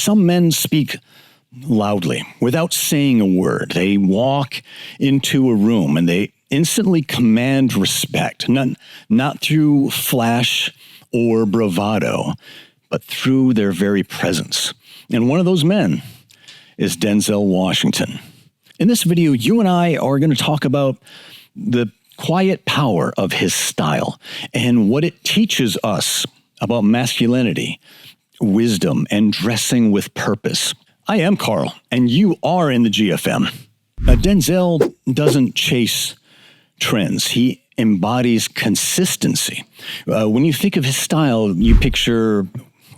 Some men speak loudly without saying a word. They walk into a room and they instantly command respect, not through flash or bravado, but through their very presence. And one of those men is Denzel Washington. In this video, you and I are going to talk about the quiet power of his style and what it teaches us about masculinity, wisdom, and dressing with purpose. I am Carl, and you are in the GFM. Denzel doesn't chase trends. He embodies consistency. When you think of his style, you picture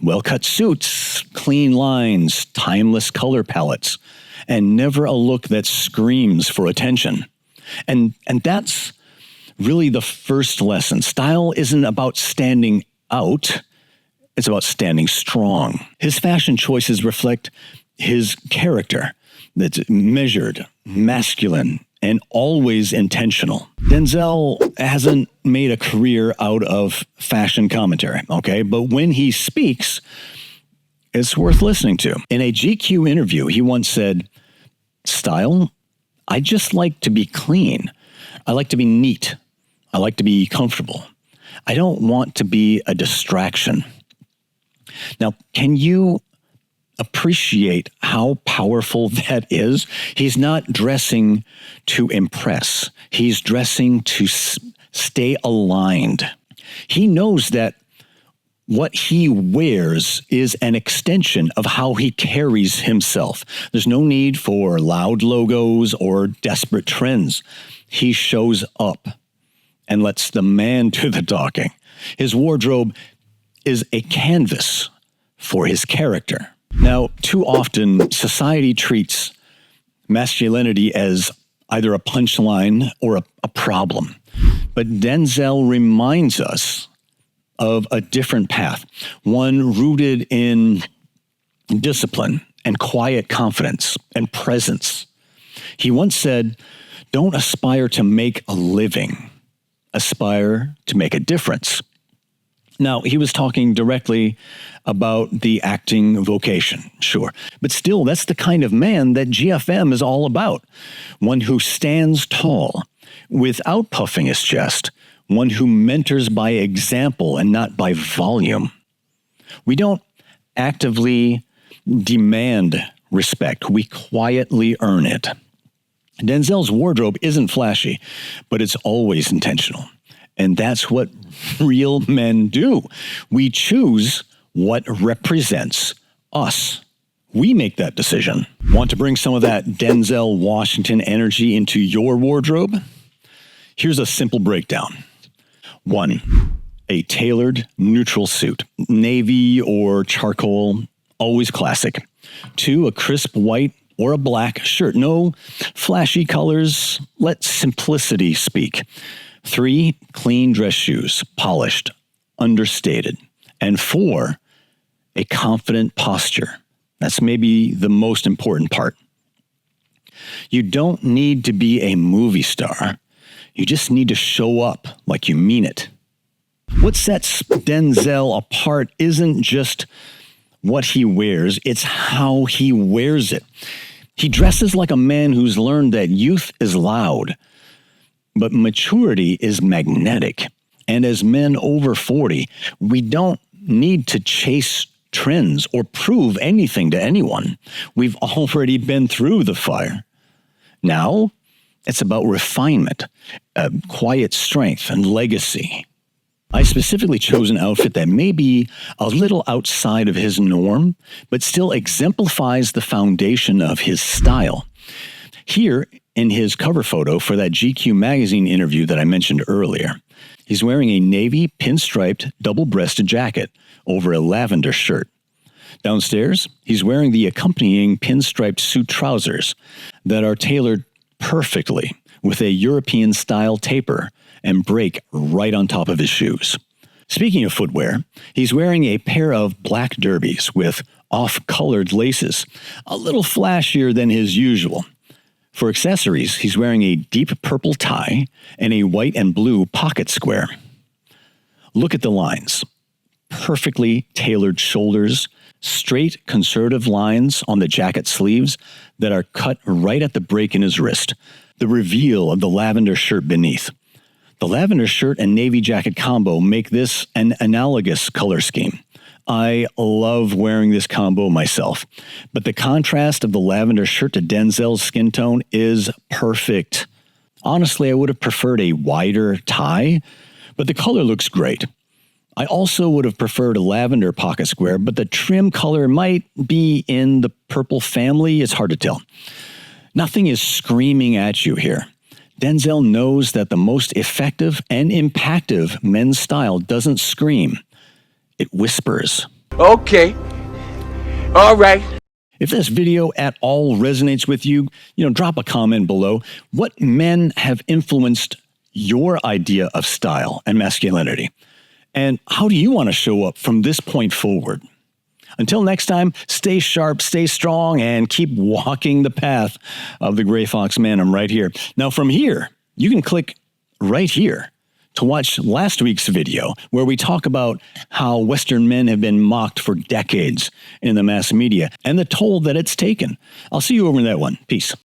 well-cut suits, clean lines, timeless color palettes, and never a look that screams for attention. And that's really the first lesson. Style isn't about standing out. It's about standing strong. His fashion choices reflect his character that's measured, masculine, and always intentional. Denzel hasn't made a career out of fashion commentary, okay? But when he speaks, it's worth listening to. In a GQ interview, he once said, "Style? I just like to be clean. I like to be neat. I like to be comfortable. I don't want to be a distraction." Now, can you appreciate how powerful that is? He's not dressing to impress. He's dressing to stay aligned. He knows that what he wears is an extension of how he carries himself. There's no need for loud logos or desperate trends. He shows up and lets the man do the talking. His wardrobe is a canvas for his character. Now, too often, society treats masculinity as either a punchline or a problem. But Denzel reminds us of a different path, one rooted in discipline and quiet confidence and presence. He once said, "Don't aspire to make a living, aspire to make a difference." Now, he was talking directly about the acting vocation, sure. But still, that's the kind of man that GFM is all about. One who stands tall without puffing his chest. One who mentors by example and not by volume. We don't actively demand respect. We quietly earn it. Denzel's wardrobe isn't flashy, but it's always intentional. And that's what real men do. We choose what represents us. We make that decision. Want to bring some of that Denzel Washington energy into your wardrobe? Here's a simple breakdown. 1, a tailored neutral suit, navy or charcoal, always classic. 2, a crisp white or a black shirt. No flashy colors. Let simplicity speak. 3, clean dress shoes, polished, understated. And 4, a confident posture. That's maybe the most important part. You don't need to be a movie star. You just need to show up like you mean it. What sets Denzel apart isn't just what he wears, it's how he wears it. He dresses like a man who's learned that youth is loud, but maturity is magnetic. And as men over 40, we don't need to chase trends or prove anything to anyone. We've already been through the fire. Now, it's about refinement, quiet strength, and legacy. I specifically chose an outfit that may be a little outside of his norm, but still exemplifies the foundation of his style. Here, in his cover photo for that GQ magazine interview that I mentioned earlier, he's wearing a navy pinstriped double-breasted jacket over a lavender shirt. Downstairs, he's wearing the accompanying pinstriped suit trousers that are tailored perfectly with a European-style taper and break right on top of his shoes. Speaking of footwear, he's wearing a pair of black derbies with off-colored laces, a little flashier than his usual. For accessories, he's wearing a deep purple tie and a white and blue pocket square. Look at the lines. Perfectly tailored shoulders, straight conservative lines on the jacket sleeves that are cut right at the break in his wrist, the reveal of the lavender shirt beneath. The lavender shirt and navy jacket combo make this an analogous color scheme. I love wearing this combo myself, but the contrast of the lavender shirt to Denzel's skin tone is perfect. Honestly, I would have preferred a wider tie, but the color looks great. I also would have preferred a lavender pocket square, but the trim color might be in the purple family. It's hard to tell. Nothing is screaming at you here. Denzel knows that the most effective and impactful men's style doesn't scream. It whispers. Okay. All right. If this video at all resonates with you, drop a comment below. What men have influenced your idea of style and masculinity? And how do you want to show up from this point forward? Until next time, stay sharp, stay strong, and keep walking the path of the Gray Fox Mandem right here. Now from here, you can click right here to watch last week's video where we talk about how Western men have been mocked for decades in the mass media and the toll that it's taken. I'll see you over in that one. Peace.